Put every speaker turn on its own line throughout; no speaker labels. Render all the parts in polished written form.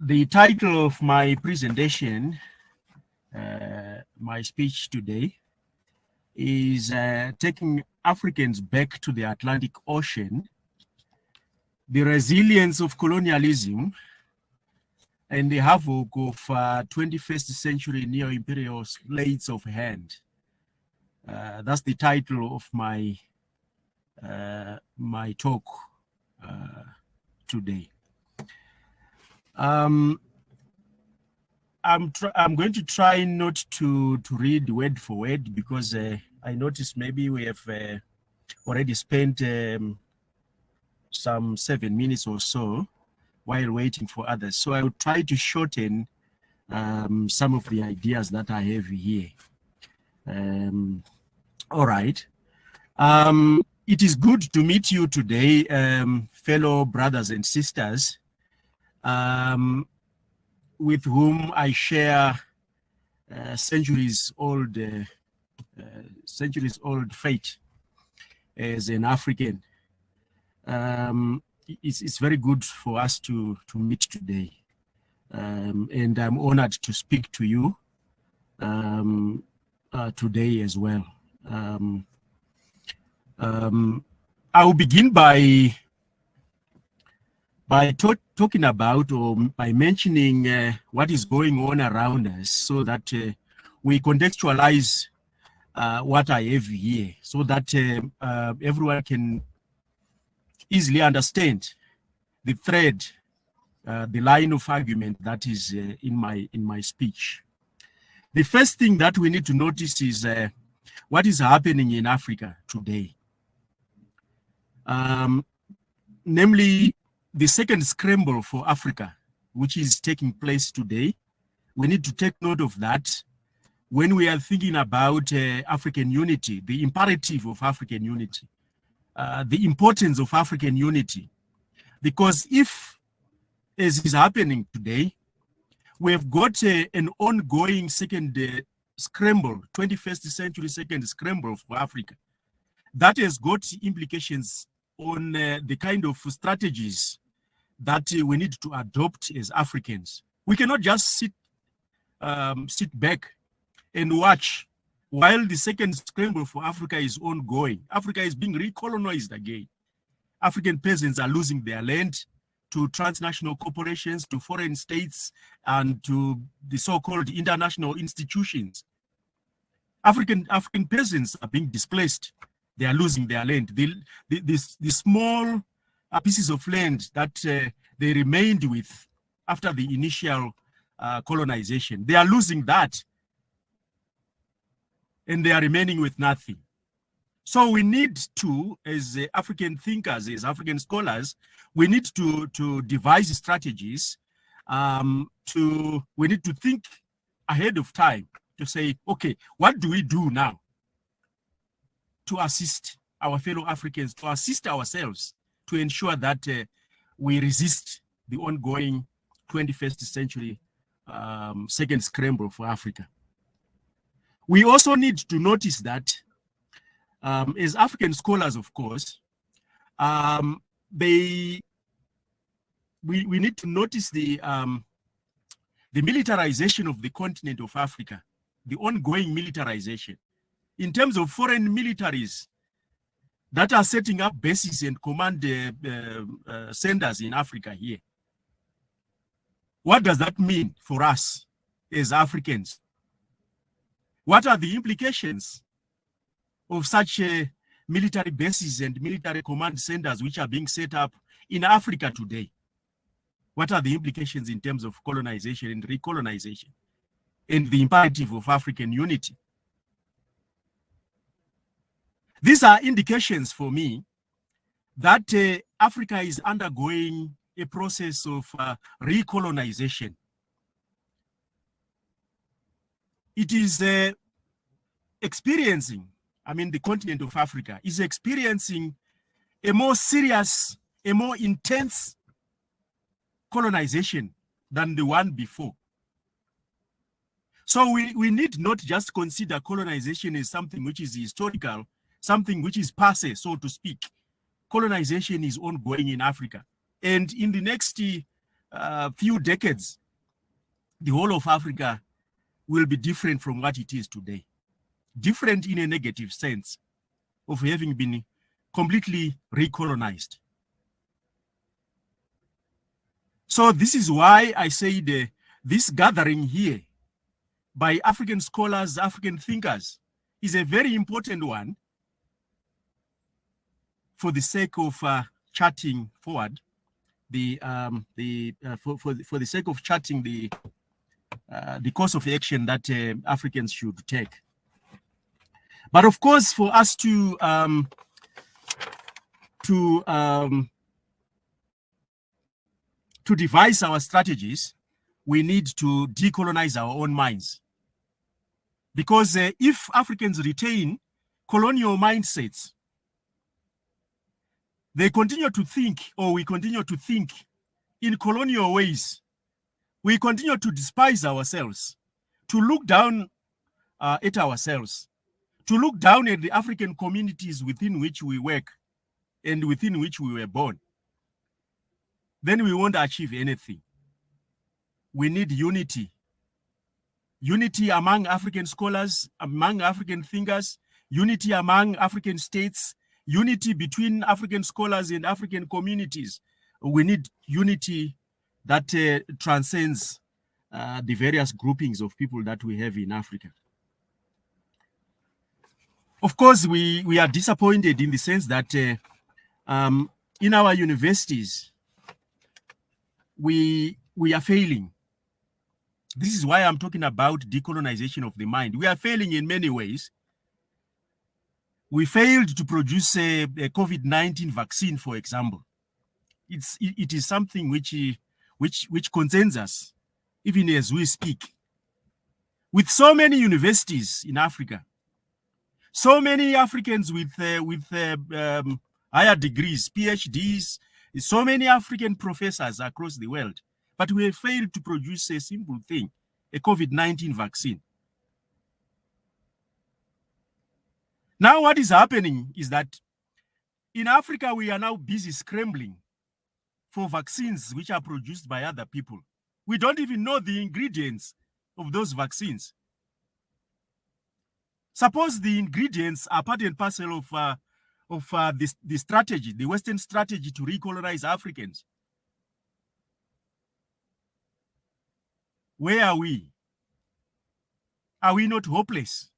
The title of my presentation, my speech today, is Taking Africans Back to the Atlantic Ocean, the Resilience of Colonialism, and the Havoc of 21st Century Neo-Imperial Sleights of Hand. That's the title of my my talk today. I'm going to try not to read word for word because I noticed maybe we have already spent some 7 minutes or so while waiting for others. So I will try to shorten some of the ideas that I have here. All right. It is good to meet you today, fellow brothers and sisters, with whom I share centuries-old fate as an African. It's very good for us to meet today, and I'm honored to speak to you today as well. I will begin by talking about, or by mentioning what is going on around us, so that we contextualize what I have here, so that everyone can easily understand the thread, the line of argument that is in my speech. The first thing that we need to notice is what is happening in Africa today. Namely, the second scramble for Africa, which is taking place today. We need to take note of that when we are thinking about African unity, the imperative of African unity, the importance of African unity. Because if, as is happening today, we have got an ongoing second scramble, 21st century second scramble for Africa, that has got implications on the kind of strategies that we need to adopt as Africans. We cannot just sit back and watch while the second scramble for Africa is ongoing. Africa is being recolonized again. African peasants are losing their land to transnational corporations, to foreign states, and to the so-called international institutions. African peasants are being displaced. They are losing their land. The small pieces of land that they remained with after the initial colonization, they are losing that, and they are remaining with nothing. So we need to, as African thinkers, as African scholars, we need to devise strategies. We need to think ahead of time to say, okay, what do we do now to assist our fellow Africans, to assist ourselves, to ensure that we resist the ongoing 21st century second scramble for Africa. We also need to notice that as African scholars, of course, we need to notice the militarization of the continent of Africa, the ongoing militarization. In terms of foreign militaries that are setting up bases and command centers in Africa here. What does that mean for us as Africans? What are the implications of such military bases and military command centers which are being set up in Africa today? What are the implications in terms of colonization and recolonization and the imperative of African unity? These are indications for me that Africa is undergoing a process of recolonization. It is experiencing, the continent of Africa is experiencing a more serious, a more intense colonization than the one before. So we need not just consider colonization as something which is historical, something which is passé, so to speak. Colonization is ongoing in Africa. And in the next few decades, the whole of Africa will be different from what it is today. Different in a negative sense of having been completely recolonized. So this is why I say this gathering here by African scholars, African thinkers, is a very important one for the sake of charting forward for the sake of charting the course of action that Africans should take. But of course, for us to devise our strategies, we need to decolonize our own minds. Because if Africans retain colonial mindsets, they continue to think, or we continue to think in colonial ways, we continue to despise ourselves, to look down at ourselves, to look down at the African communities within which we work and within which we were born, then we won't achieve anything. We need unity. Unity among African scholars, among African thinkers, unity among African states, unity between African scholars and African communities. We need unity that transcends the various groupings of people that we have in Africa. Of course, we are disappointed in the sense that in our universities, we are failing. This is why I'm talking about decolonization of the mind. We are failing in many ways. We failed to produce a COVID-19 vaccine, for example. It is something which concerns us, even as we speak. With so many universities in Africa, so many Africans with higher degrees, PhDs, so many African professors across the world, but we have failed to produce a simple thing, a COVID-19 vaccine. Now what is happening is that in Africa, we are now busy scrambling for vaccines which are produced by other people. We don't even know the ingredients of those vaccines. Suppose the ingredients are part and parcel of the strategy, the Western strategy to recolonize Africans. Where are we? Are we not hopeless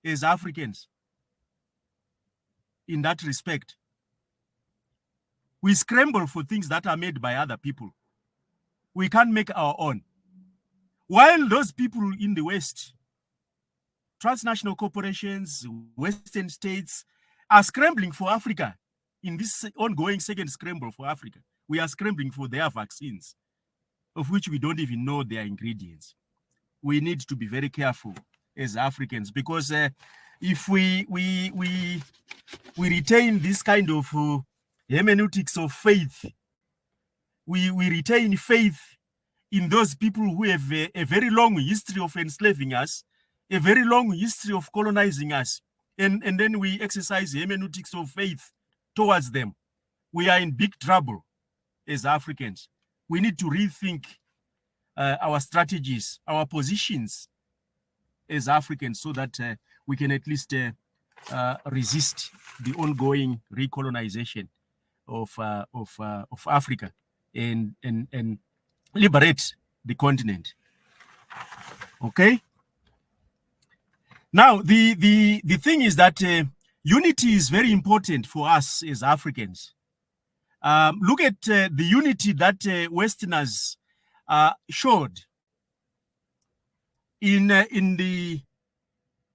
as Africans in that respect? We scramble for things that are made by other people. We can't make our own. While those people in the West, transnational corporations, Western states, are scrambling for Africa in this ongoing second scramble for Africa, we are scrambling for their vaccines, of which we don't even know their ingredients. We need to be very careful as Africans, because if we retain this kind of hermeneutics of faith, we retain faith in those people who have a very long history of enslaving us, a very long history of colonizing us, and then we exercise hermeneutics of faith towards them, we are in big trouble as Africans. We need to rethink our strategies, our positions as Africans, so that we can at least resist the ongoing recolonization of Africa and liberate the continent. Okay. Now the thing is that unity is very important for us as Africans. Look at the unity that Westerners showed in the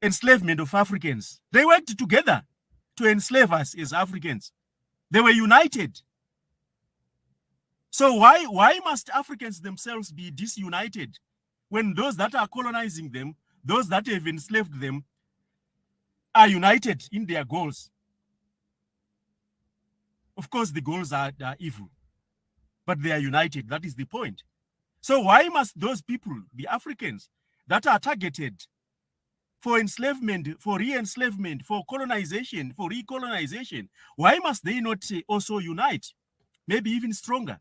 enslavement of Africans. They worked together to enslave us as Africans. They were united. So why must Africans themselves be disunited when those that are colonizing them, those that have enslaved them, are united in their goals? Of course, the goals are evil, but they are united. That is the point. So why must those people, the Africans that are targeted for enslavement, for re-enslavement, for colonization, for recolonization, why must they not also unite? Maybe even stronger.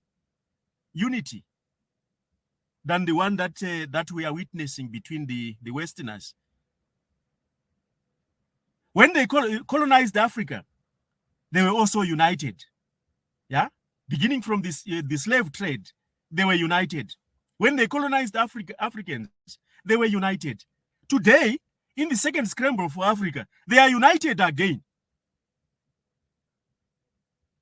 Unity. than the one that that we are witnessing between the Westerners. When they colonized Africa, they were also united. Yeah, beginning from this the slave trade, they were united. When they colonized Africans, they were united. Today, in the second scramble for Africa, they are united again.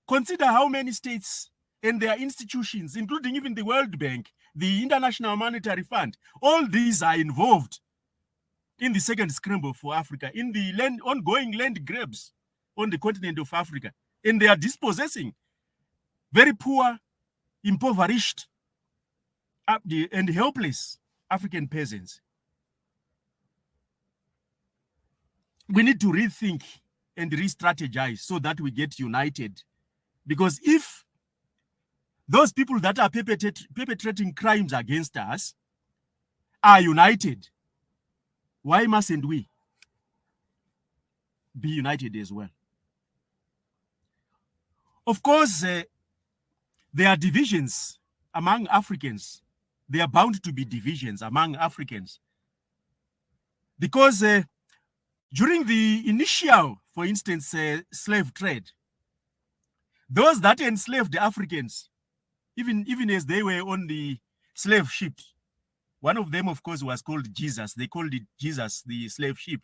Consider how many states and their institutions, including even the World Bank, the International Monetary Fund, all these are involved in the second scramble for Africa, in the ongoing land grabs on the continent of Africa. And they are dispossessing very poor, impoverished, and helpless African peasants. We need to rethink and re-strategize so that we get united. Because if those people that are perpetrating crimes against us are united, why mustn't we be united as well? Of course, there are divisions among Africans. There are bound to be divisions among Africans. Because during the initial, for instance, slave trade, those that enslaved Africans, even as they were on the slave ships, one of them, of course, was called Jesus. They called it Jesus, the slave ship.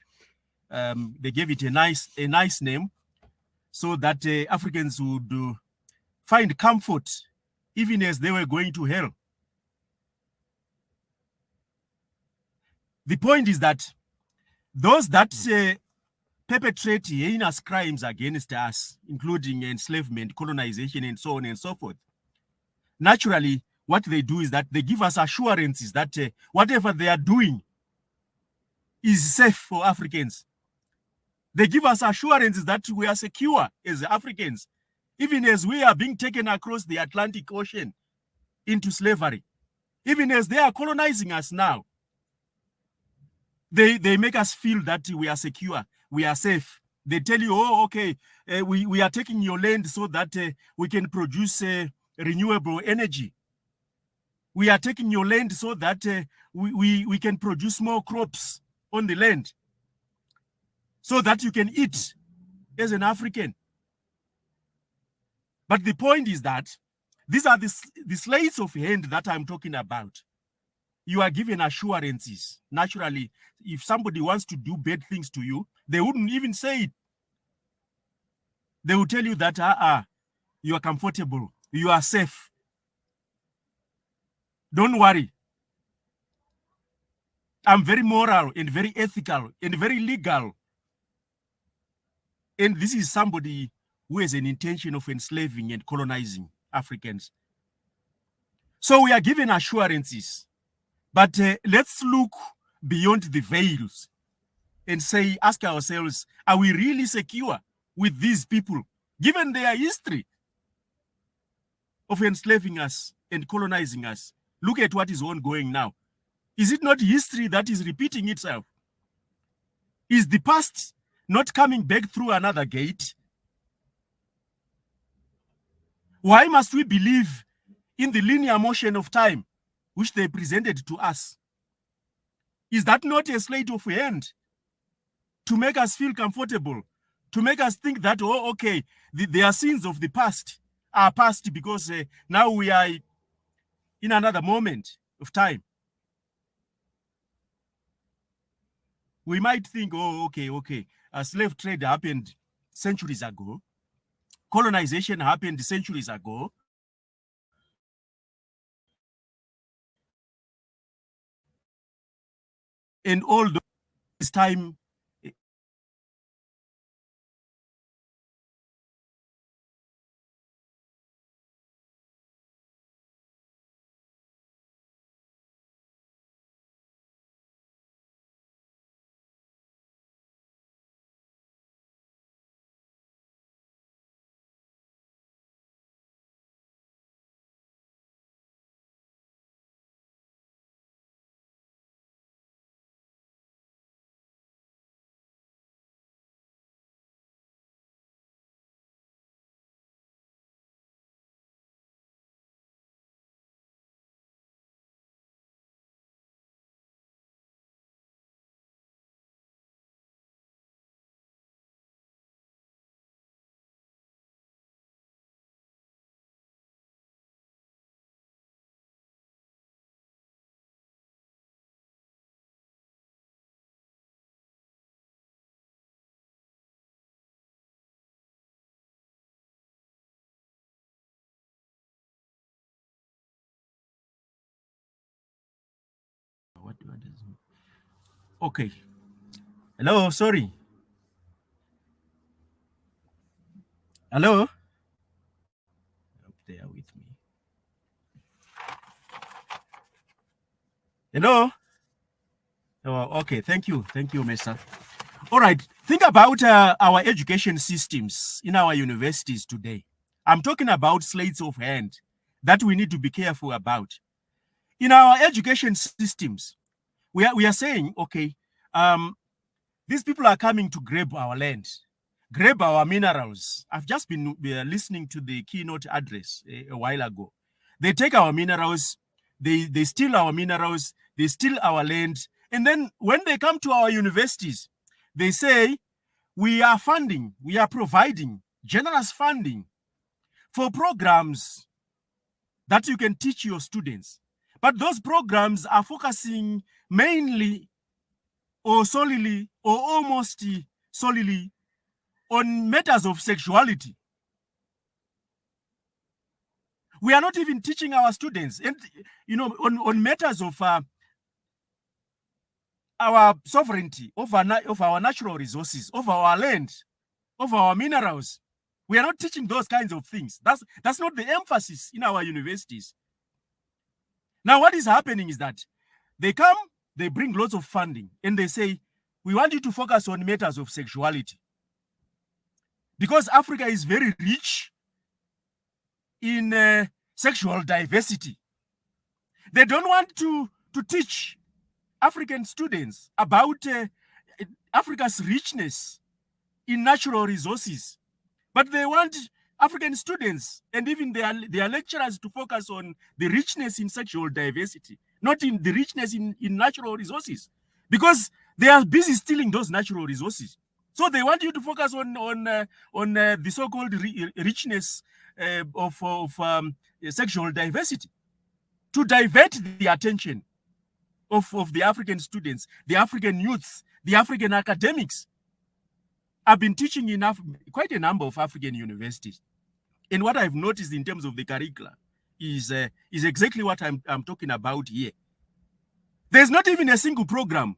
They gave it a nice name so that Africans would find comfort even as they were going to hell. The point is that those that perpetrate heinous crimes against us, including enslavement, colonization, and so on and so forth, naturally, what they do is that they give us assurances that whatever they are doing is safe for Africans. They give us assurances that we are secure as Africans, even as we are being taken across the Atlantic Ocean into slavery. Even as they are colonizing us now, they make us feel that we are secure, we are safe. They tell you, oh, okay, we are taking your land so that we can produce renewable energy. We are taking your land so that we can produce more crops on the land so that you can eat as an African. But the point is that these are the sleights of hand that I'm talking about. You are given assurances. Naturally, if somebody wants to do bad things to you, they wouldn't even say it. They will tell you that, you are comfortable, you are safe. Don't worry. I'm very moral and very ethical and very legal. And this is somebody who has an intention of enslaving and colonizing Africans. So we are given assurances. But let's look beyond the veils and ask ourselves, are we really secure with these people, given their history of enslaving us and colonizing us? Look at what is ongoing now. Is it not history that is repeating itself? Is the past not coming back through another gate? Why must we believe in the linear motion of time which they presented to us? Is that not a sleight of hand to make us feel comfortable, to make us think that, oh, okay, their sins of the past are past because now we are in another moment of time? We might think, oh, okay, slave trade happened centuries ago. Colonization happened centuries ago. And all this time, Okay. Hello, sorry. Hello? Up there with me. Hello? Oh, okay, thank you. Thank you, Mesa. All right, think about our education systems in our universities today. I'm talking about sleights of hand that we need to be careful about. In our education systems, we are saying, okay, these people are coming to grab our land, grab our minerals. I've just been listening to the keynote address a while ago. They take our minerals, they steal our minerals, they steal our land. And then when they come to our universities, they say, we are funding, we are providing generous funding for programs that you can teach your students. But those programs are focusing mainly or solely or almost solely on matters of sexuality. We are not even teaching our students, and on matters of our sovereignty of our natural resources, of our land, of our minerals. We are not teaching those kinds of things. That's not the emphasis in our universities. Now, what is happening is that they come, they bring lots of funding, and they say, we want you to focus on matters of sexuality. Because Africa is very rich in sexual diversity. They don't want to teach African students about Africa's richness in natural resources, but they want African students and even their lecturers to focus on the richness in sexual diversity, not in the richness in natural resources, because they are busy stealing those natural resources. So they want you to focus on the so-called richness of sexual diversity, to divert the attention of the African students, the African youths, the African academics. I've been teaching in quite a number of African universities. And what I've noticed in terms of the curricula is exactly what I'm talking about here. There's not even a single program,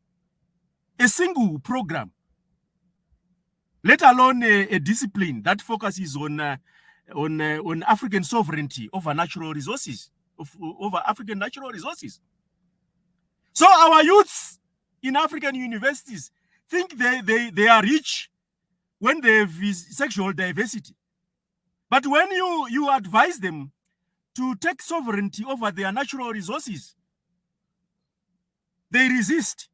let alone a discipline that focuses on African sovereignty over natural resources, over African natural resources. So our youths in African universities think they are rich when they have sexual diversity. But when you advise them to take sovereignty over their natural resources, they resist.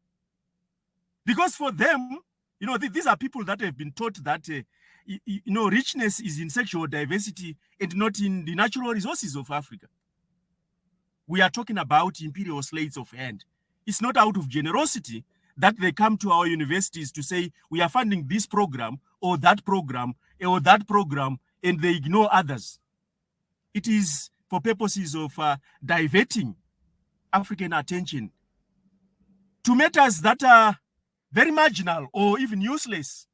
Because for them, these are people that have been taught that, richness is in sexual diversity and not in the natural resources of Africa. We are talking about imperial sleights of hand. It's not out of generosity that they come to our universities to say, we are funding this program or that program, and they ignore others. It is for purposes of diverting African attention to matters that are very marginal or even useless.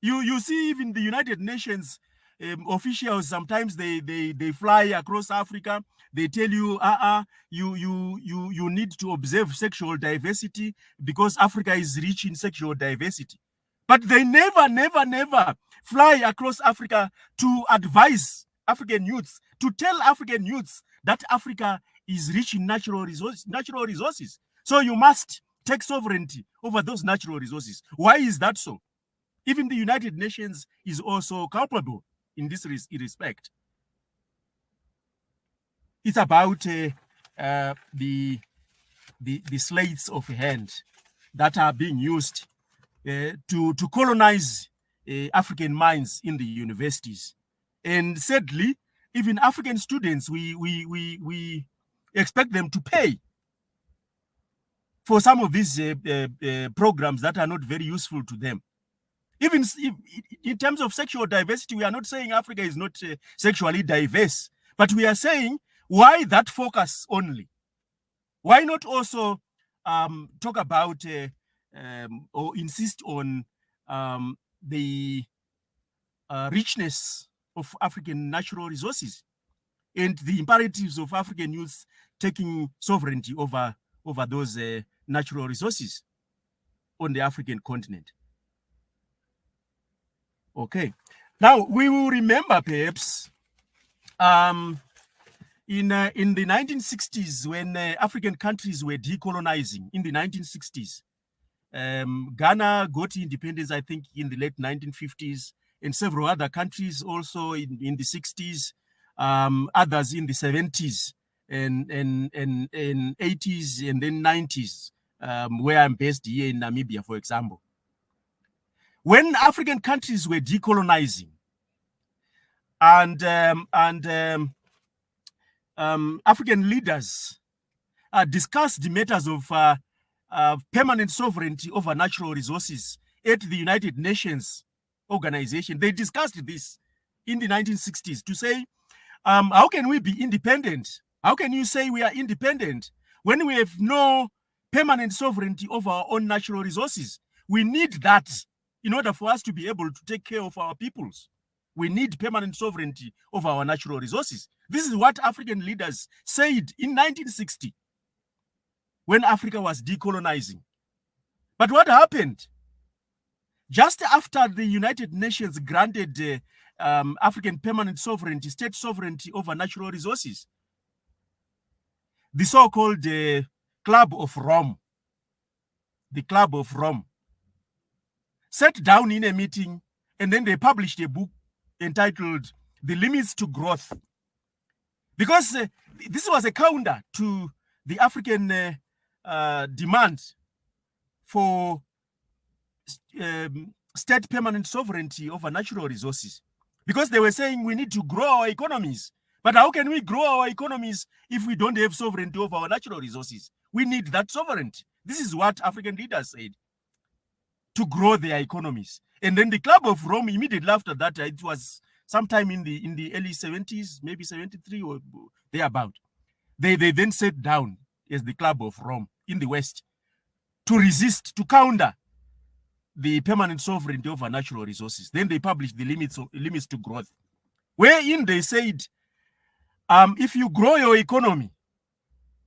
You see, even the United Nations officials, sometimes they fly across Africa. They tell you, you need to observe sexual diversity because Africa is rich in sexual diversity. But they never fly across Africa to advise African youths, to tell African youths that Africa is rich in natural resources. So you must take sovereignty over those natural resources. Why is that so? Even the United Nations is also culpable in this respect. It's about the sleights of hand that are being used to colonize African minds in the universities. And sadly, even African students, we expect them to pay for some of these programs that are not very useful to them. Even in terms of sexual diversity, we are not saying Africa is not sexually diverse, but we are saying, why that focus only? Why not also talk about or insist on the richness of African natural resources? and the imperatives of African youth taking sovereignty over those natural resources on the African continent. Okay. Now, we will remember perhaps in the 1960s, when African countries were decolonizing in the 1960s, Ghana got independence, I think, in the late 1950s, and several other countries also in the 60s, others in the 70s and 80s and then 90s, where I'm based here in Namibia, for example. When African countries were decolonizing and African leaders discussed the matters of permanent sovereignty over natural resources at the United Nations organization. They discussed this in the 1960s to say, how can we be independent? How can you say we are independent when we have no permanent sovereignty over our own natural resources? We need that in order for us to be able to take care of our peoples. We need permanent sovereignty over our natural resources. This is what African leaders said in 1960 when Africa was decolonizing. But what happened? Just after the United Nations granted African permanent sovereignty, state sovereignty over natural resources, the so-called Club of Rome, the Club of Rome, sat down in a meeting, and then they published a book entitled The Limits to Growth. Because this was a counter to the African demand for state permanent sovereignty over natural resources. Because they were saying we need to grow our economies. But how can we grow our economies if we don't have sovereignty over our natural resources? We need that sovereignty. This is what African leaders said, to grow their economies. And then the Club of Rome, immediately after that, it was sometime in the early 70s, maybe 73 or thereabout. They then sat down as the Club of Rome in the West to resist, to counter the permanent sovereignty over natural resources. Then they published the limits to growth, wherein they said, if you grow your economy,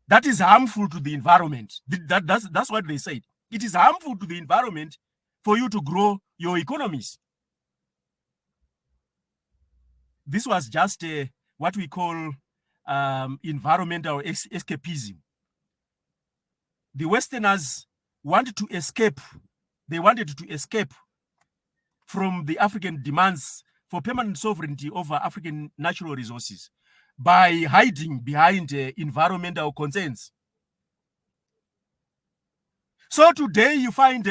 that is harmful to the environment. That's what they said. It is harmful to the environment for you to grow your economies. This was just what we call environmental escapism. The Westerners wanted to escape. They wanted to escape from the African demands for permanent sovereignty over African natural resources by hiding behind environmental concerns. So today you find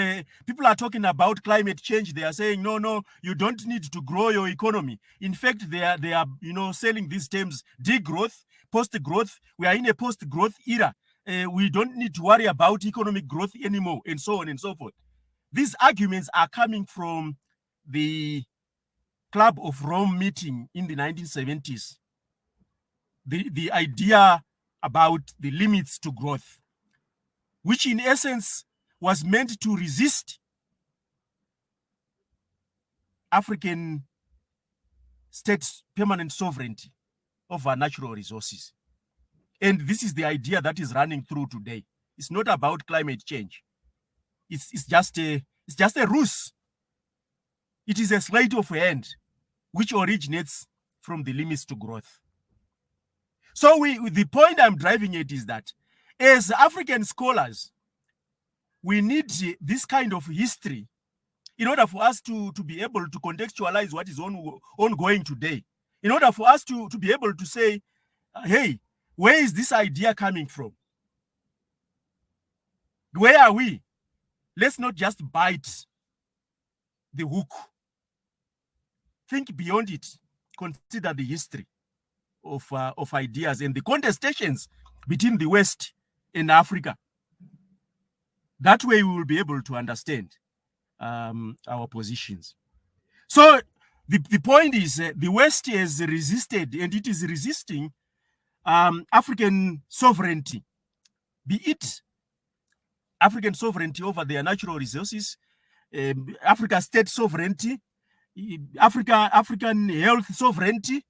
people are talking about climate change. They are saying, no, you don't need to grow your economy. In fact, they are selling these terms, degrowth, post-growth. We are in a post-growth era. We don't need to worry about economic growth anymore, and so on and so forth. These arguments are coming from the Club of Rome meeting in the 1970s. The idea about the limits to growth, which in essence was meant to resist African states' permanent sovereignty over natural resources. And this is the idea that is running through today. It's not about climate change. It's just a ruse. It is a sleight of hand which originates from the limits to growth. So the point I'm driving at is that as African scholars, we need this kind of history in order for us to be able to contextualize what is ongoing today, in order for us to be able to say, hey, where is this idea coming from? Where are we? Let's not just bite the hook. Think beyond it. Consider the history of ideas and the contestations between the West and Africa. That way we will be able to understand our positions. So the point is the West has resisted, and it is resisting African sovereignty, be it African sovereignty over their natural resources, Africa state sovereignty, African health sovereignty,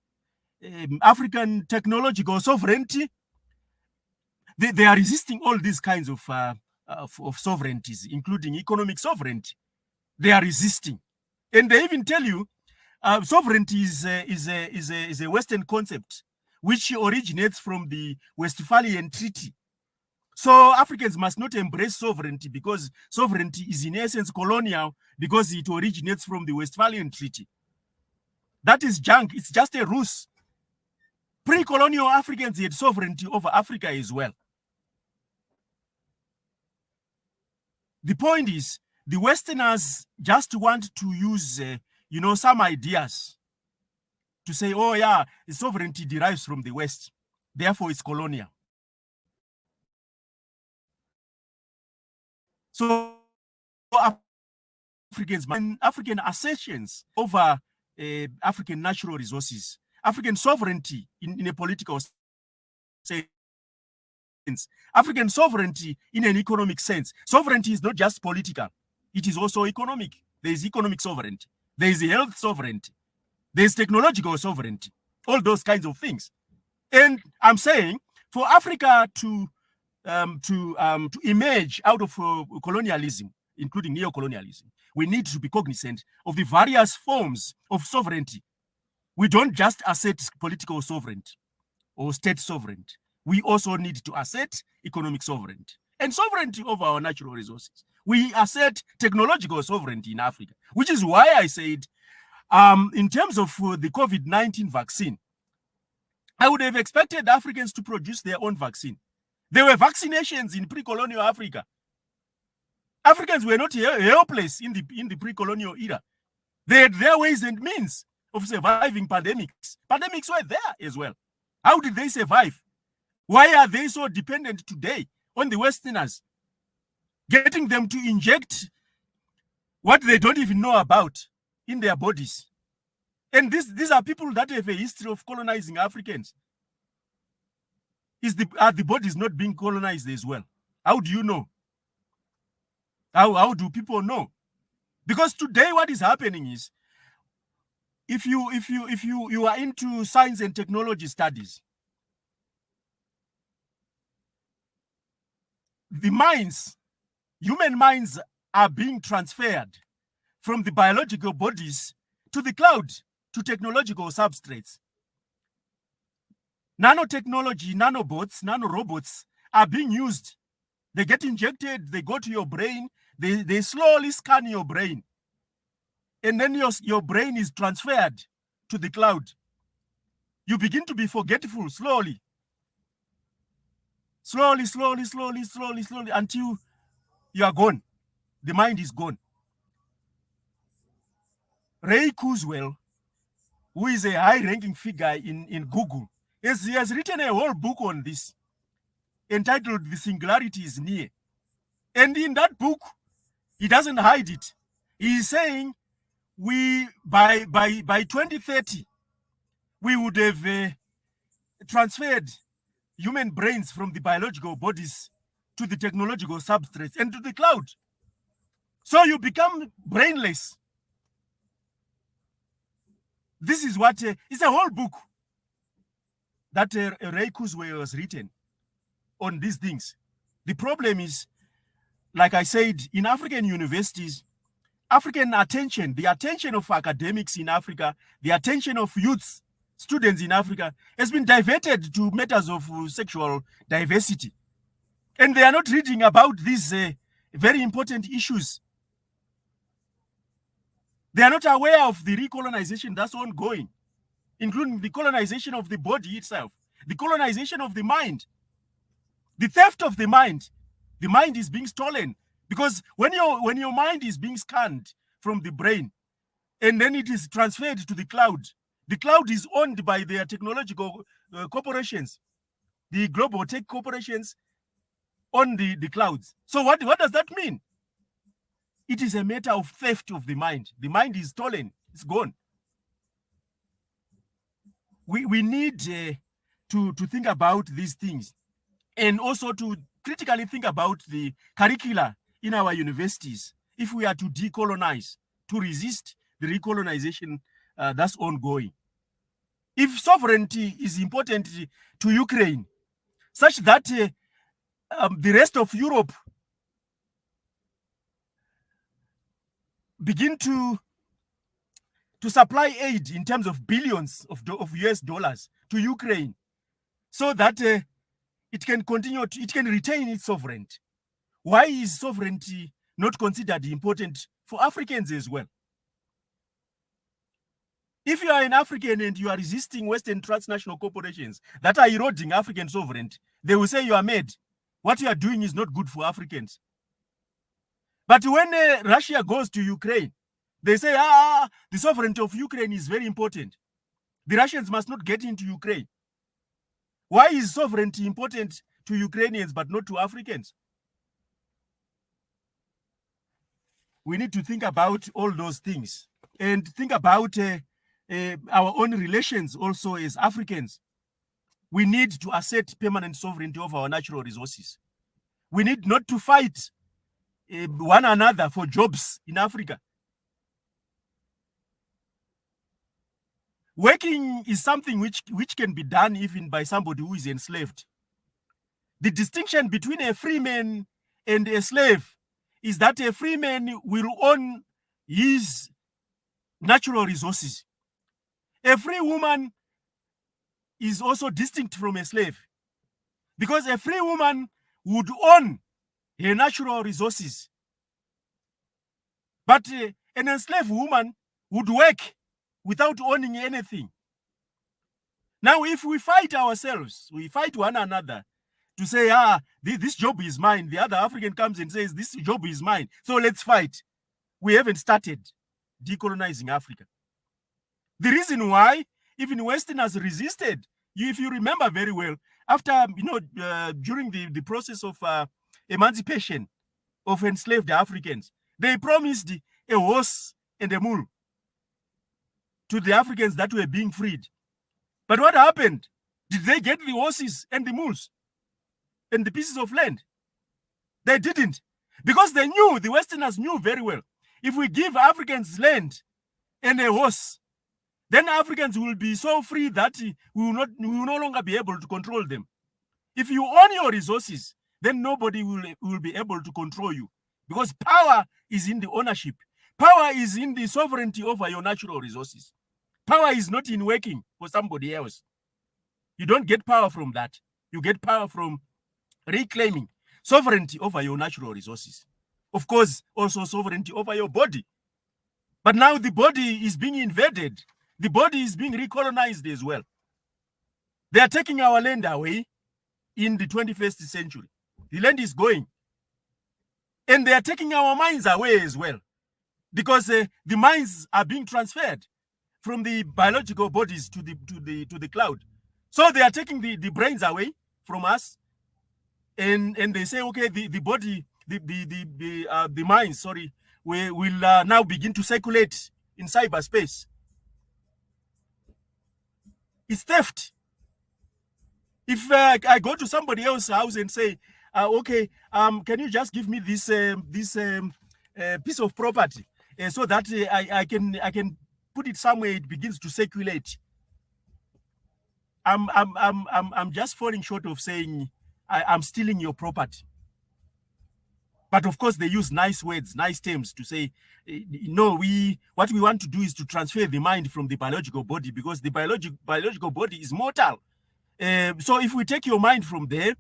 African technological sovereignty. They are resisting all these kinds of sovereignties, including economic sovereignty. They are resisting, and they even tell you sovereignty is a Western concept which originates from the Westphalian Treaty. So Africans must not embrace sovereignty because sovereignty is in essence colonial because it originates from the Westphalian Treaty. That is junk. It's just a ruse. Pre-colonial Africans had sovereignty over Africa as well. The point is, the Westerners just want to use, some ideas to say, oh yeah, the sovereignty derives from the West, therefore it's colonial. So African assertions over African natural resources, African sovereignty in a political sense, African sovereignty in an economic sense. Sovereignty is not just political, it is also economic. There is economic sovereignty, there is health sovereignty, there is technological sovereignty, all those kinds of things. And I'm saying for Africa to emerge out of colonialism, including neocolonialism, we need to be cognizant of the various forms of sovereignty. We don't just assert political sovereignty or state sovereignty. We also need to assert economic sovereignty and sovereignty over our natural resources. We assert technological sovereignty in Africa, which is why I said, in terms of the COVID-19 vaccine, I would have expected Africans to produce their own vaccine. There were vaccinations in pre-colonial Africa. Africans were not helpless in the pre-colonial era. They had their ways and means of surviving pandemics. Pandemics were there as well. How did they survive? Why are they so dependent today on the Westerners, getting them to inject what they don't even know about in their bodies? And these are people that have a history of colonizing Africans. Are the bodies not being colonized as well? How do you know? How do people know? Because today what is happening is, if you are into science and technology studies, the minds, human minds, are being transferred from the biological bodies to the cloud, to technological substrates. Nanotechnology, nanobots, nanorobots are being used. They get injected, they go to your brain, they slowly scan your brain. And then your brain is transferred to the cloud. You begin to be forgetful slowly. Slowly, until you are gone. The mind is gone. Ray Kurzweil, who is a high-ranking figure in Google, he has written a whole book on this, entitled "The Singularity is Near." And in that book, he doesn't hide it. He is saying by 2030, we would have transferred human brains from the biological bodies to the technological substrates and to the cloud. So you become brainless. This is what it's a whole book that Ray Kurzweil has written on these things. The problem is, like I said, in African universities, African attention, the attention of academics in Africa, the attention of youths, students in Africa, has been diverted to matters of sexual diversity. And they are not reading about these very important issues. They are not aware of the recolonization that's ongoing, including the colonization of the body itself, the colonization of the mind, the theft of the mind. The mind is being stolen, because when your mind is being scanned from the brain and then it is transferred to the cloud is owned by their technological corporations. The global tech corporations own the clouds. So what does that mean? It is a matter of theft of the mind. The mind is stolen. It's gone. We need to think about these things, and also to critically think about the curricula in our universities if we are to decolonize, to resist the recolonization that's ongoing. If sovereignty is important to Ukraine, such that the rest of Europe begin to supply aid in terms of billions of US dollars to Ukraine, so that it can continue, it can retain its sovereignty. Why is sovereignty not considered important for Africans as well? If you are an African and you are resisting Western transnational corporations that are eroding African sovereignty, they will say you are mad. What you are doing is not good for Africans. But when Russia goes to Ukraine, they say, the sovereignty of Ukraine is very important. The Russians must not get into Ukraine. Why is sovereignty important to Ukrainians but not to Africans? We need to think about all those things and think about our own relations also as Africans. We need to assert permanent sovereignty of our natural resources. We need not to fight one another for jobs in Africa. Working is something which can be done even by somebody who is enslaved. The distinction between a free man and a slave is that a free man will own his natural resources. A free woman is also distinct from a slave, because a free woman would own her natural resources, but an enslaved woman would work without owning anything. Now, if we fight ourselves, we fight one another to say, this job is mine. The other African comes and says, this job is mine. So let's fight. We haven't started decolonizing Africa. The reason why even Westerners resisted, if you remember very well, after, during the process of emancipation of enslaved Africans, they promised a horse and a mule to the Africans that were being freed. But what happened? Did they get the horses and the mules and the pieces of land? They didn't, because they knew, the Westerners knew very well, if we give Africans land and a horse, then Africans will be so free that we will no longer be able to control them. If you own your resources, then nobody will be able to control you, because power is in the ownership. Power is in the sovereignty over your natural resources. Power is not in working for somebody else. You don't get power from that. You get power from reclaiming sovereignty over your natural resources. Of course, also sovereignty over your body. But now the body is being invaded. The body is being recolonized as well. They are taking our land away in the 21st century. The land is going. And they are taking our minds away as well, because the minds are being transferred from the biological bodies to the cloud. So they are taking the brains away from us, and they say, okay, the body, the minds, sorry, will now begin to circulate in cyberspace. It's theft. If I go to somebody else's house and say, okay, can you just give me this piece of property so that I can put it somewhere, it begins to circulate. I'm just falling short of saying I'm stealing your property. But of course, they use nice words, nice terms to say, no, what we want to do is to transfer the mind from the biological body, because the biological body is mortal. So if we take your mind from there,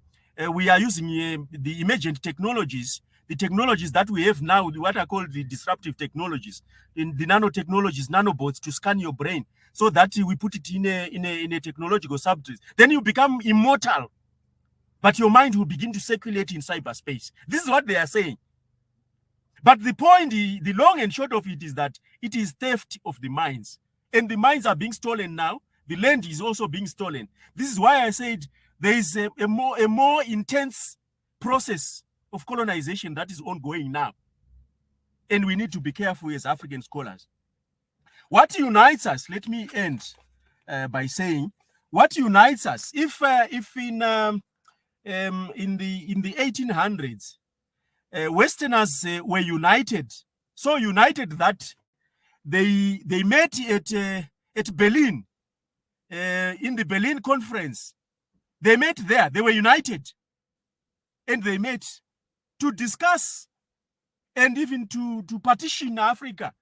we are using the emergent technologies, the technologies that we have now, what are called the disruptive technologies, in the nanotechnologies, nanobots, to scan your brain, so that we put it in a technological substance. Then you become immortal, but your mind will begin to circulate in cyberspace. This is what they are saying. But the point, the long and short of it, is that it is theft of the minds, and the minds are being stolen now. The land is also being stolen. This is why I said there is a more intense process of colonization that is ongoing now. And we need to be careful as African scholars. What unites us, let me end by saying, what unites us, if in the 1800s, Westerners were united, so united that they met at Berlin in the Berlin Conference. They met there. They were united. And they met to discuss and even to partition Africa.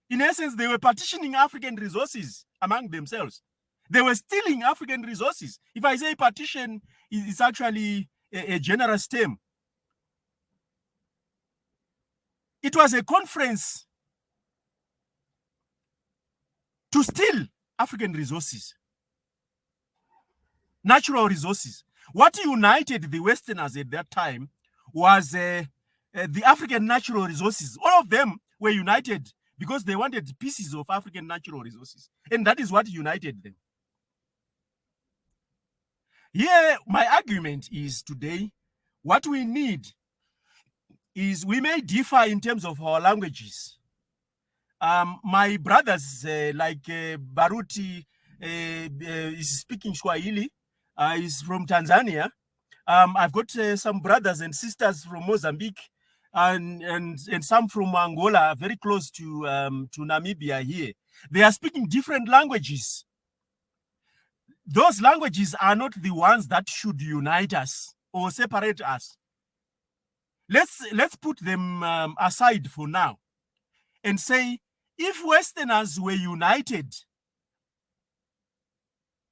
In essence, they were partitioning African resources among themselves. They were stealing African resources. If I say partition, it's actually a generous term. It was a conference to steal African resources, natural resources. What united the Westerners at that time was the African natural resources. All of them were united because they wanted pieces of African natural resources. And that is what united them. Here, my argument is today, what we need is we may differ in terms of our languages. My brothers, like Baruti, is speaking Swahili, is from Tanzania. I've got some brothers and sisters from Mozambique and some from Angola, very close to Namibia here. They are speaking different languages. Those languages are not the ones that should unite us or separate us. Let's put them aside for now and say, if Westerners were united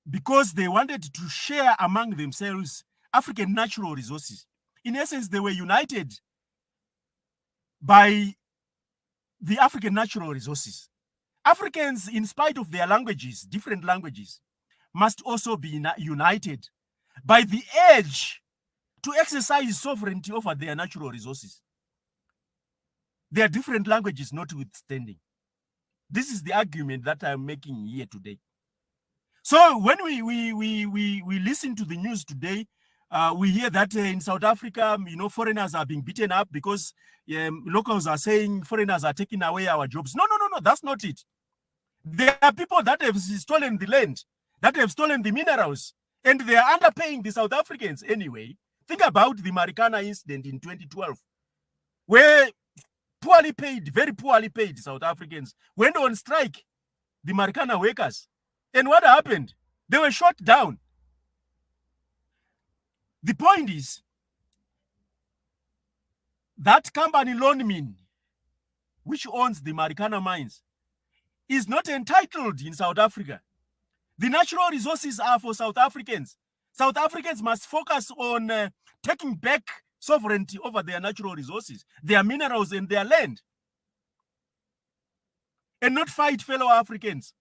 because they wanted to share among themselves African natural resources, in essence, they were united by the African natural resources. Africans, in spite of their languages, different languages, must also be united by the urge to exercise sovereignty over their natural resources. Their different languages notwithstanding. This is the argument that I'm making here today. So when we listen to the news today, we hear that in South Africa, foreigners are being beaten up because locals are saying foreigners are taking away our jobs. No, that's not it. There are people that have stolen the land, that have stolen the minerals, and they are underpaying the South Africans anyway. Think about the Marikana incident in 2012, where poorly paid, very poorly paid South Africans went on strike, the Marikana workers. And what happened? They were shot down. The point is that company Lonmin, which owns the Marikana mines, is not entitled in South Africa. The natural resources are for South Africans. South Africans must focus on taking back sovereignty over their natural resources, their minerals and their land, and not fight fellow Africans.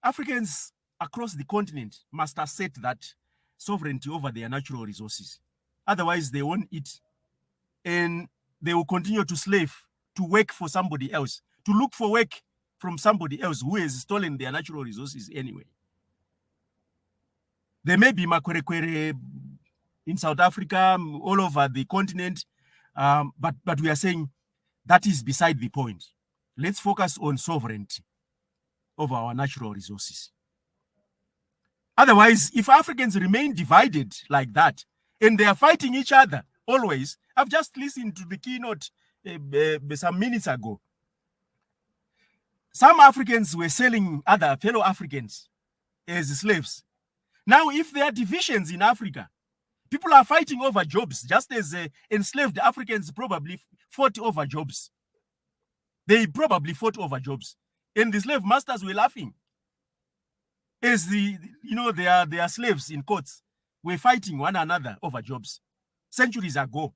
Africans across the continent must assert that sovereignty over their natural resources. Otherwise, they won't eat, and they will continue to slave, to work for somebody else, to look for work from somebody else who has stolen their natural resources anyway. There may be makwerekwere in South Africa, all over the continent, but we are saying that is beside the point. Let's focus on sovereignty over our natural resources. Otherwise, if Africans remain divided like that, and they are fighting each other always, I've just listened to the keynote some minutes ago. Some Africans were selling other fellow Africans as slaves. Now, if there are divisions in Africa, people are fighting over jobs, just as enslaved Africans probably fought over jobs. They probably fought over jobs. And the slave masters were laughing. As their slaves in courts were fighting one another over jobs centuries ago.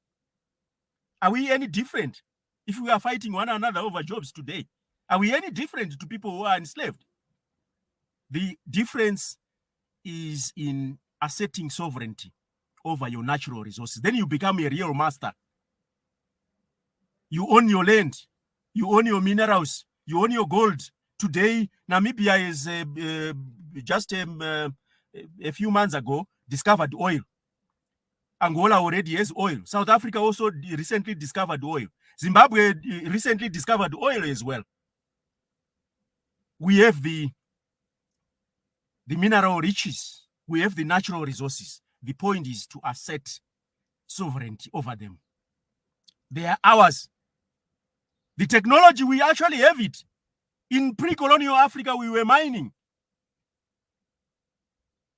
Are we any different if we are fighting one another over jobs today? Are we any different to people who are enslaved? The difference is in asserting sovereignty over your natural resources. Then you become a real master. You own your land. You own your minerals. You own your gold. Today, Namibia is just a few months ago discovered oil. Angola already has oil. South Africa also recently discovered oil. Zimbabwe recently discovered oil as well. We have the mineral riches. We have the natural resources. The point is to assert sovereignty over them. They are ours. The technology, we actually have it. In pre-colonial Africa, we were mining.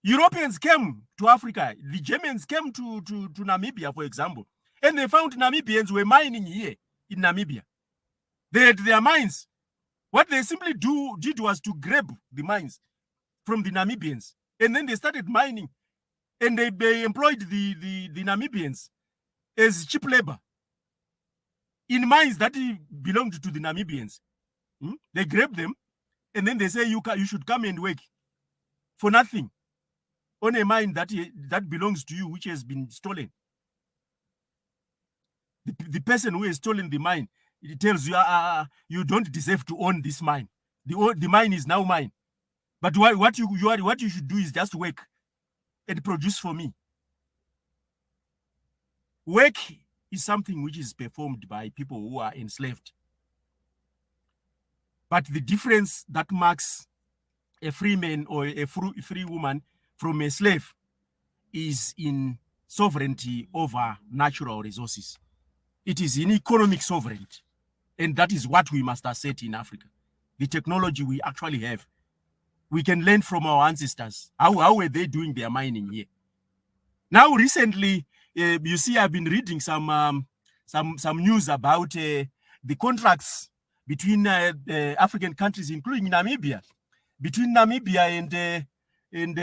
Europeans came to Africa. The Germans came to Namibia, for example, and they found Namibians were mining here in Namibia. They had their mines. What they simply did was to grab the mines from the Namibians, and then they started mining, and they employed the Namibians as cheap labor in mines that belonged to the Namibians. They grab them, and then they say you should come and work for nothing on a mine that belongs to you, which has been stolen. The person who has stolen the mine, it tells you you don't deserve to own this mine. The mine is now mine. But what you should do is just work and produce for me. Work is something which is performed by people who are enslaved. But the difference that marks a free man or a free woman from a slave is in sovereignty over natural resources. It is in economic sovereignty. And that is what we must assert in Africa. The technology we actually have. We can learn from our ancestors. How were they doing their mining here? Now, recently, you see, I've been reading some news about the contracts between African countries, including Namibia, between Namibia and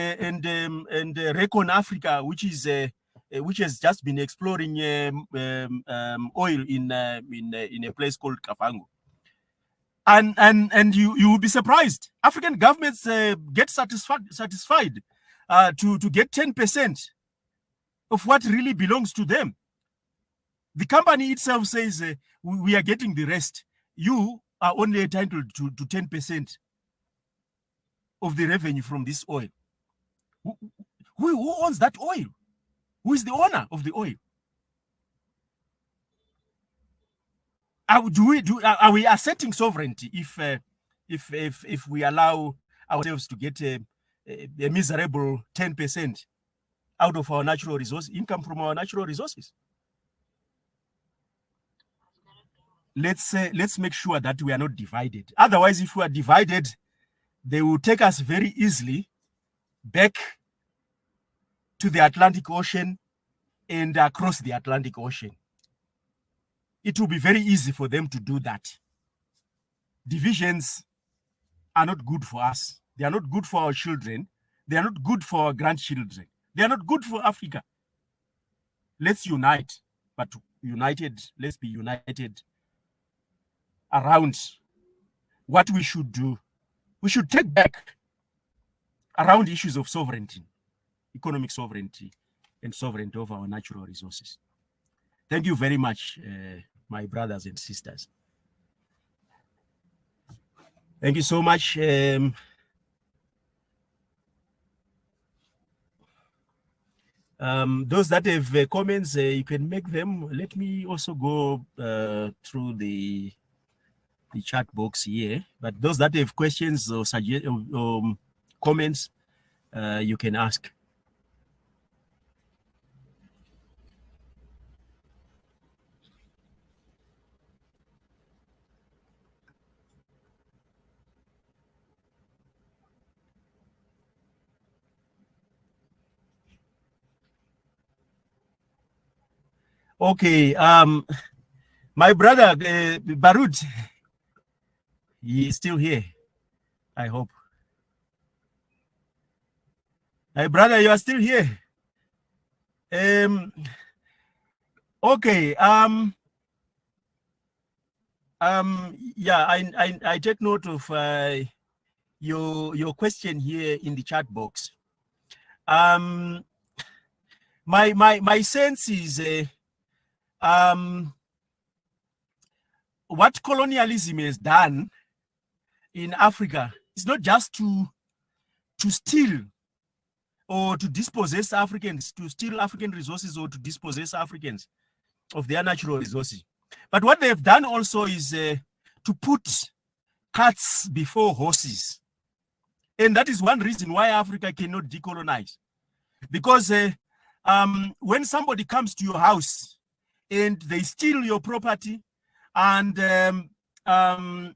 Recon Africa, which has just been exploring oil in a place called Kavango. And you will be surprised. African governments get satisfied to get 10% of what really belongs to them. The company itself says we are getting the rest. You are only entitled to 10% of the revenue from this oil. Who owns that oil? Who is the owner of the oil? Are we asserting sovereignty if we allow ourselves to get a miserable 10% out of our natural resource income from our natural resources? Let's make sure that we are not divided. Otherwise, if we are divided, they will take us very easily back to the Atlantic Ocean and across the Atlantic Ocean. It will be very easy for them to do that. Divisions are not good for us. They are not good for our children. They are not good for our grandchildren. They are not good for Africa. Let's unite, but let's be united around what we should do. We should take back around issues of sovereignty, economic sovereignty, and sovereignty over our natural resources. Thank you very much, my brothers and sisters. Thank you so much. Those that have comments, you can make them. Let me also go through the chat box here. But those that have questions or comments, you can ask. Okay, my brother Barut, he is still here, I hope. My brother, you are still here. Okay. Yeah, I take note of your question here in the chat box. My sense is what colonialism has done in Africa is not just to steal or to dispossess Africans, to steal African resources or to dispossess Africans of their natural resources. But what they've done also is to put carts before horses. And that is one reason why Africa cannot decolonize. Because when somebody comes to your house and they steal your property and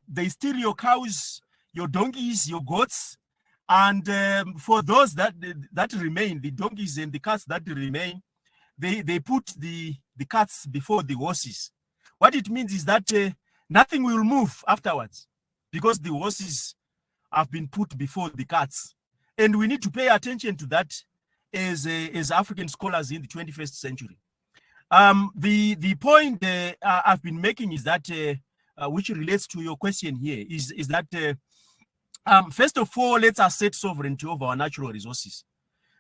they steal your cows your donkeys, your goats, and for those that remain, the donkeys and the cats that remain, they put the cats before the horses. What it means is that nothing will move afterwards because the horses have been put before the cats. And we need to pay attention to that as African scholars in the 21st century. The point I've been making is that, which relates to your question here, is that first of all, let's assert sovereignty over our natural resources.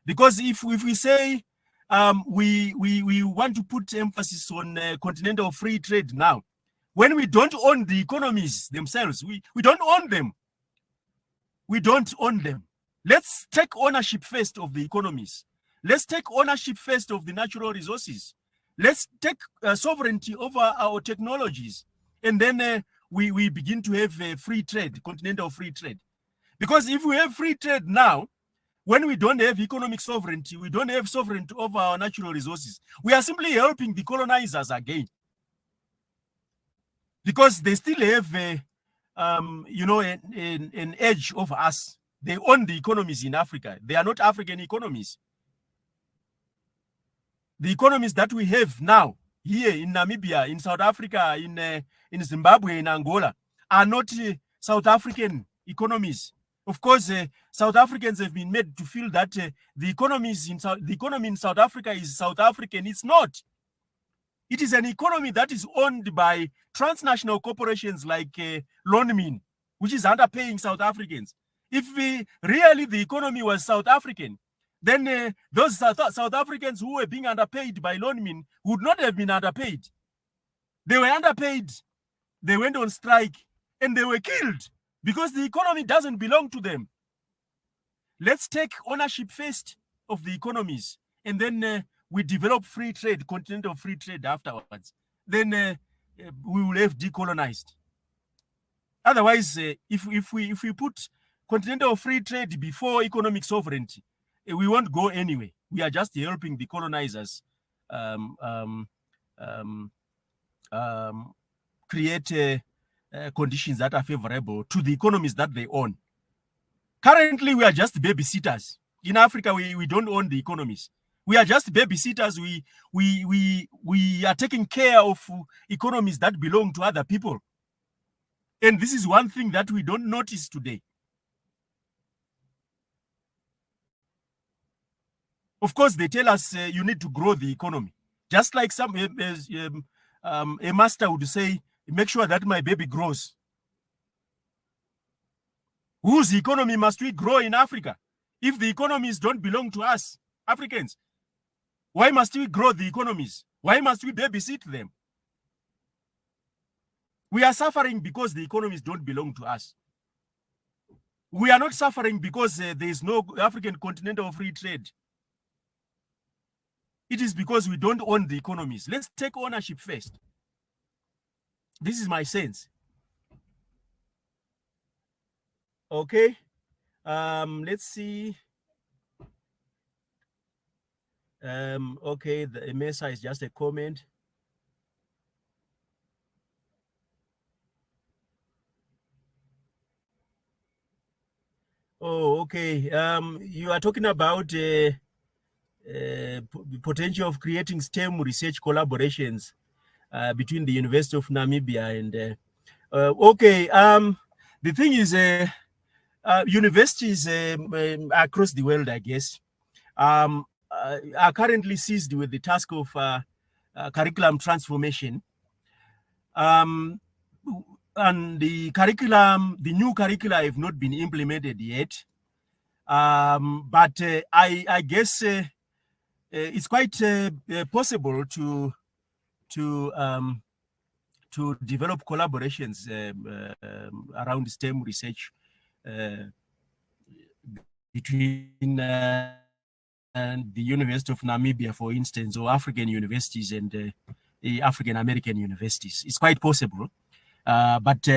Because if we say we want to put emphasis on continental free trade now, when we don't own the economies themselves, we don't own them. We don't own them. Let's take ownership first of the economies. Let's take ownership first of the natural resources. Let's take sovereignty over our technologies. And then we begin to have free trade, continental free trade. Because if we have free trade now, when we don't have economic sovereignty, we don't have sovereignty over our natural resources, we are simply helping the colonizers again. Because they still have an edge over us. They own the economies in Africa. They are not African economies. The economies that we have now here in Namibia, in South Africa, in Zimbabwe, in Angola, are not South African economies. Of course, South Africans have been made to feel that the economy in South Africa is South African. It's not. It is an economy that is owned by transnational corporations like Lonmin, which is underpaying South Africans. If really the economy was South African, then those South Africans who were being underpaid by Lonmin would not have been underpaid. They were underpaid, they went on strike, and they were killed because the economy doesn't belong to them. Let's take ownership first of the economies, and then we develop free trade, continental free trade afterwards. Then we will have decolonized. Otherwise, if we put continental free trade before economic sovereignty, we won't go anywhere. We are just helping the colonizers create conditions that are favorable to the economies that they own. Currently, we are just babysitters. In Africa, we don't own the economies. We are just babysitters. We are taking care of economies that belong to other people. And this is one thing that we don't notice today. Of course, they tell us you need to grow the economy. Just like a master would say, make sure that my baby grows. Whose economy must we grow in Africa? If the economies don't belong to us, Africans, why must we grow the economies? Why must we babysit them? We are suffering because the economies don't belong to us. We are not suffering because there is no African continental free trade. It is because we don't own the economies. Let's take ownership first. This is my sense. Okay. Let's see. Okay, the Mesa is just a comment. Oh, okay. You are talking about the potential of creating STEM research collaborations between the University of Namibia and okay. The thing is, universities across the world, I guess, are currently seized with the task of curriculum transformation. And the new curricula have not been implemented yet. But I guess it's quite possible to develop collaborations around STEM research between the University of Namibia, for instance, or African universities and the African American universities. It's quite possible. But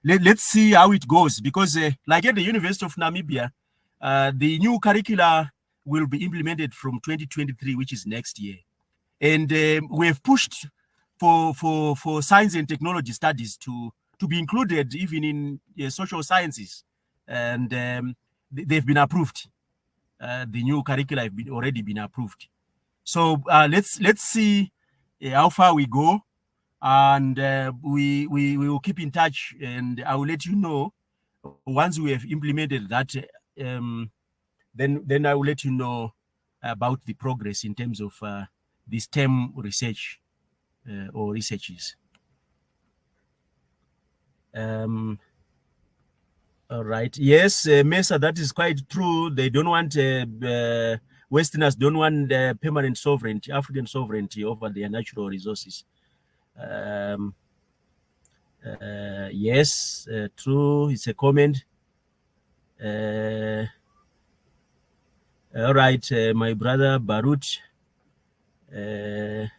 let's see how it goes, because like at the University of Namibia, the new curricula will be implemented from 2023, which is next year. And we have pushed for science and technology studies to be included even in social sciences and they've been approved. The new curricula have already been approved. So let's see how far we go, and we will keep in touch, and I will let you know once we have implemented that. Then I will let you know about the progress in terms of the STEM research or researches. All right. Yes, Mesa, that is quite true. They don't want, Westerners don't want permanent sovereignty, African sovereignty over their natural resources. Yes, true. It's a comment. All right, my brother Barut. Do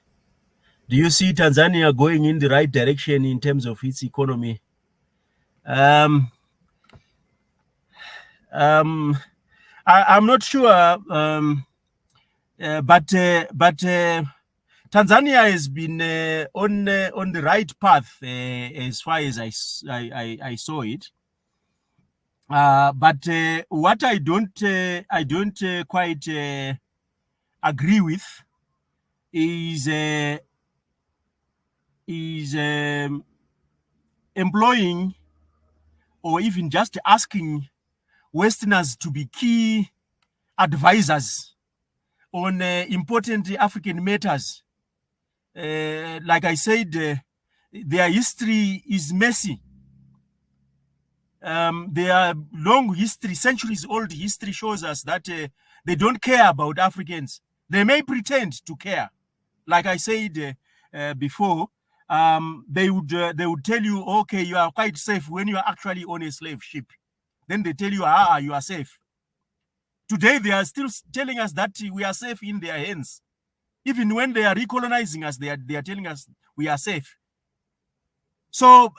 you see Tanzania going in the right direction in terms of its economy? I'm not sure, but Tanzania has been on the right path as far as I saw it. But what I don't quite agree with is employing or even just asking Westerners to be key advisors on important African matters. Like I said, their history is messy. Their long history, centuries old history, shows us that they don't care about Africans. They may pretend to care. Like I said before, they would tell you, okay, you are quite safe when you are actually on a slave ship. Then they tell you, you are safe. Today, they are still telling us that we are safe in their hands. Even when they are recolonizing us, they are telling us we are safe. So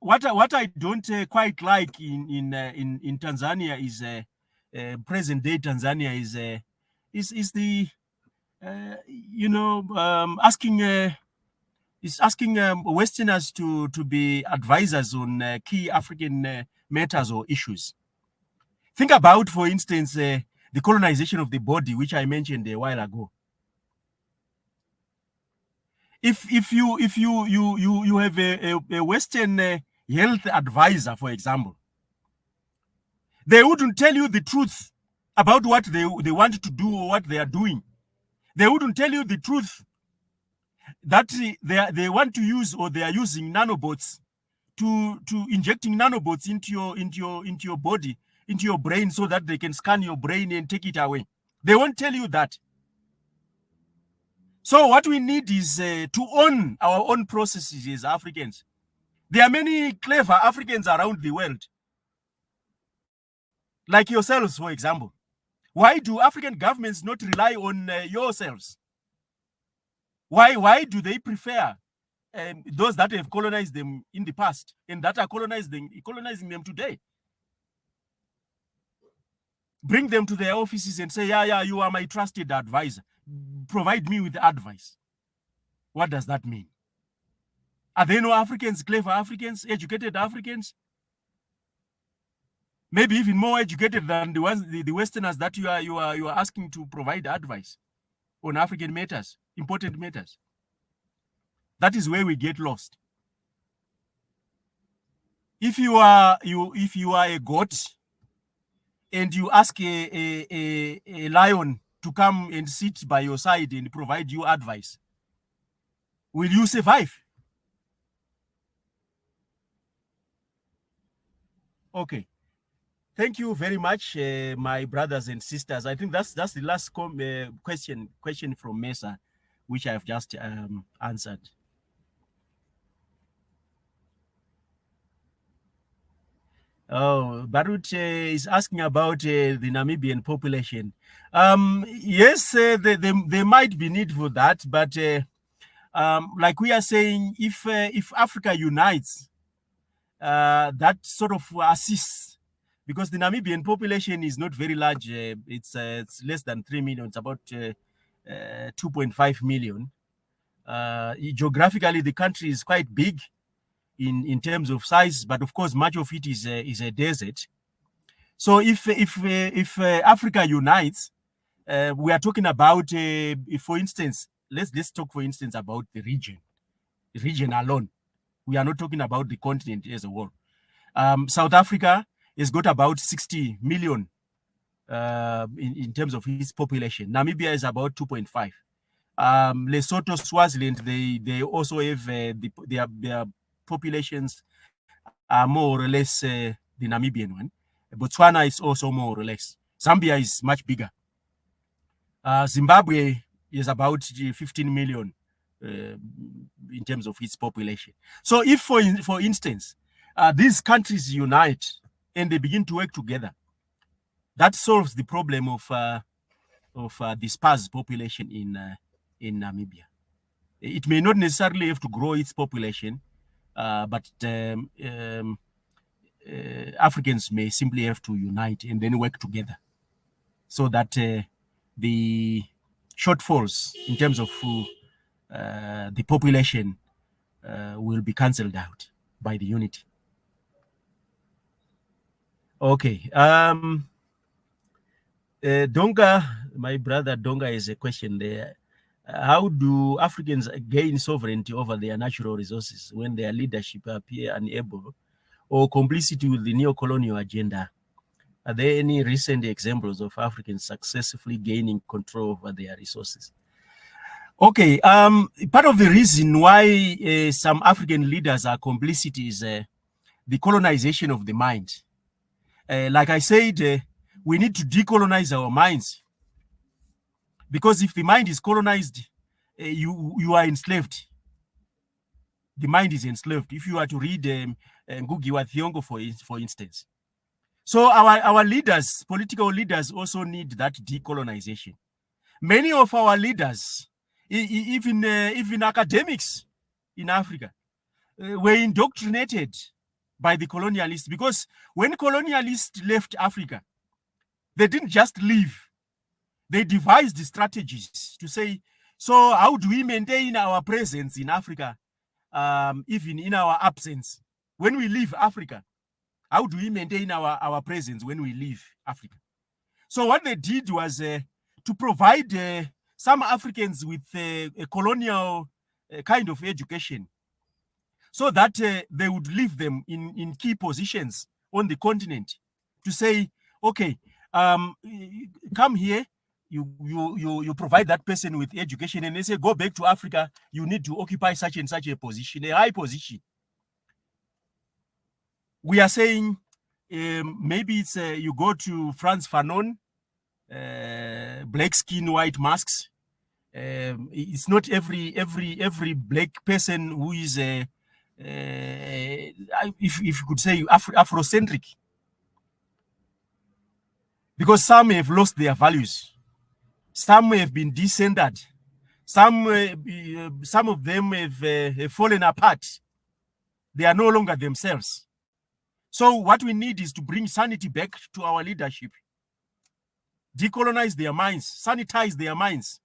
what I don't quite like in Tanzania is present day Tanzania is the asking Westerners to be advisors on key African matters or issues. Think about, for instance, the colonization of the body, which I mentioned a while ago. If you have a Western health advisor, for example, they wouldn't tell you the truth about what they want to do or what they are doing. They wouldn't tell you the truth that they want to use, or they are using nanobots to injecting nanobots into your body, into your brain, so that they can scan your brain and take it away. They won't tell you that. So what we need is to own our own processes as Africans. There are many clever Africans around the world, like yourselves, for example. Why do African governments not rely on yourselves? Why do they prefer those that have colonized them in the past and that are colonizing them today? Bring them to their offices and say, yeah, you are my trusted advisor. Provide me with advice. What does that mean? Are there no Africans, clever Africans, educated Africans? Maybe even more educated than the Westerners that you are asking to provide advice on African matters, important matters. That is where we get lost. If you are a goat and you ask a lion to come and sit by your side and provide you advice, will you survive? Okay. Thank you very much, my brothers and sisters. I think that's the last question from Mesa, which I've just answered. Oh, Barut is asking about the Namibian population. Yes, there might be need for that, but like we are saying, if Africa unites, that sort of assists, because the Namibian population is not very large. It's less than 3 million. It's about 2.5 million. Geographically, the country is quite big. in terms of size, but of course, much of it is a desert. So if Africa unites, we are talking about, for instance, let's talk, for instance, about the region alone. We are not talking about the continent as a whole. South Africa has got about 60 million in terms of its population. Namibia is about 2.5. Lesotho, Swaziland, they also have their populations are more or less the Namibian one. Botswana is also more or less. Zambia is much bigger. Zimbabwe is about 15 million in terms of its population. So if, for instance, these countries unite and they begin to work together, that solves the problem of the sparse population in Namibia. It may not necessarily have to grow its population, but Africans may simply have to unite and then work together so that the shortfalls in terms of the population will be cancelled out by the unity. Okay. Donga, my brother Donga, is a question there. How do Africans gain sovereignty over their natural resources when their leadership appear unable or complicit with the neo-colonial agenda? Are there any recent examples of Africans successfully gaining control over their resources? Okay, part of the reason why some African leaders are complicit is the colonization of the mind. Like I said, we need to decolonize our minds, because if the mind is colonized, you are enslaved. The mind is enslaved. If you are to read Ngugi wa Thiong'o, for instance. So our leaders, political leaders, also need that decolonization. Many of our leaders, even academics in Africa, were indoctrinated by the colonialists, because when colonialists left Africa, they didn't just leave. They devised strategies to say, so how do we maintain our presence in Africa, even in our absence? When we leave Africa, how do we maintain our presence when we leave Africa? So what they did was to provide some Africans with a colonial kind of education, so that they would leave them in key positions on the continent, to say, okay, come here, you provide that person with education, and they say, go back to Africa, you need to occupy such and such a position, a high position. We are saying maybe it's you go to Frantz Fanon, black skin, white masks. It's not every black person who is if you could say Afrocentric, because some have lost their values, some have been descended, some of them have fallen apart. They are no longer themselves. So what we need is to bring sanity back to our leadership, decolonize their minds, sanitize their minds.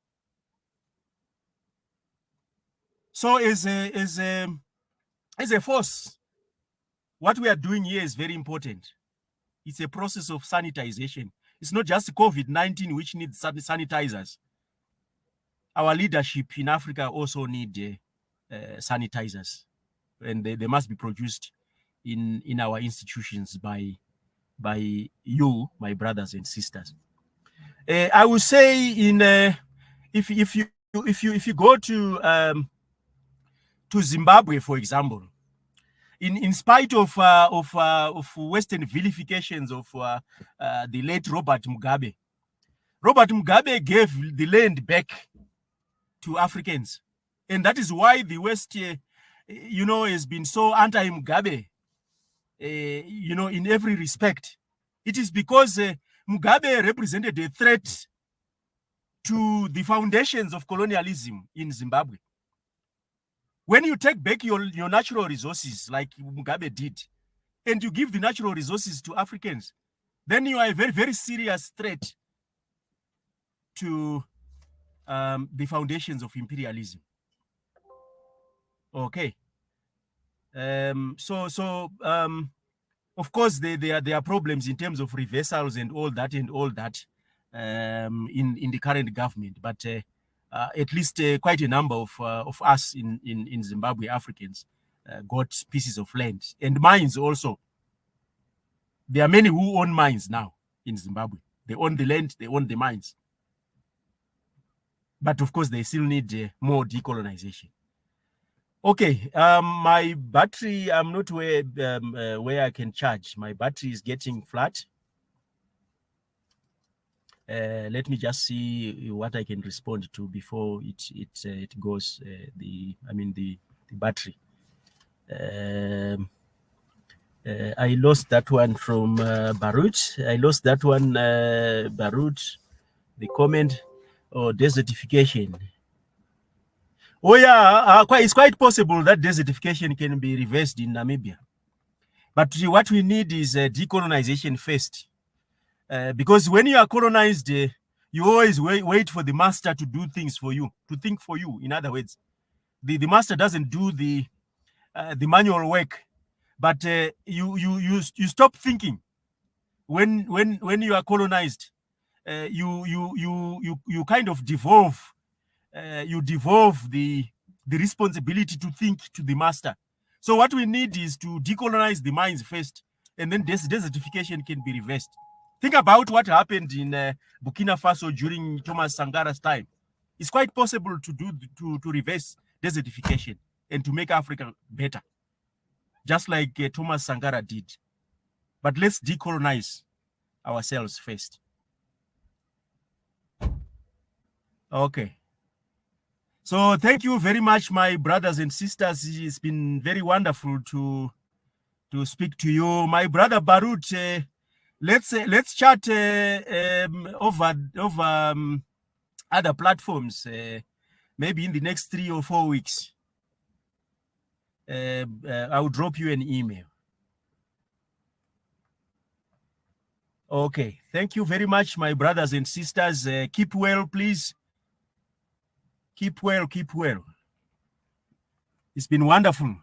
So as a force, what we are doing here is very important. It's a process of sanitization. It's not just COVID-19 which needs sanitizers. Our leadership in Africa also need sanitizers, and they must be produced in our institutions by you, my brothers and sisters. I would say if you go to Zimbabwe, for example, in spite of Western vilifications of the late Robert Mugabe gave the land back to Africans, and that is why the West, has been so anti-Mugabe, in every respect. It is because Mugabe represented a threat to the foundations of colonialism in Zimbabwe. When you take back your natural resources, like Mugabe did, and you give the natural resources to Africans, then you are a very, very serious threat to the foundations of imperialism. Okay. Of course, there are problems in terms of reversals and all that in the current government. But at least quite a number of us in Zimbabwe, Africans, got pieces of land and mines also. There are many who own mines now in Zimbabwe. They own the land, they own the mines. But of course, they still need more decolonization. Okay, my battery, I'm not where I can charge. My battery is getting flat. Let me just see what I can respond to before it goes. The battery. I lost that one from Barut. I lost that one, Barut. The comment or desertification. Oh yeah, it's quite possible that desertification can be reversed in Namibia. But what we need is decolonization first. Because when you are colonized, you always wait for the master to do things for you, to think for you. In other words, the master doesn't do the manual work, but you stop thinking when you are colonized. You kind of devolve. You devolve the responsibility to think to the master. So what we need is to decolonize the mines first, and then desertification can be reversed. Think about what happened in Burkina Faso during Thomas Sankara's time. It's quite possible to reverse desertification and to make Africa better, just like Thomas Sankara did. But let's decolonize ourselves first. Okay. So thank you very much, my brothers and sisters. It's been very wonderful to speak to you. My brother Barut, let's chat over other platforms, maybe in the next 3 or 4 weeks. I'll drop you an email. Okay, thank you very much, my brothers and sisters. Keep well, please. Keep well, keep well. It's been wonderful.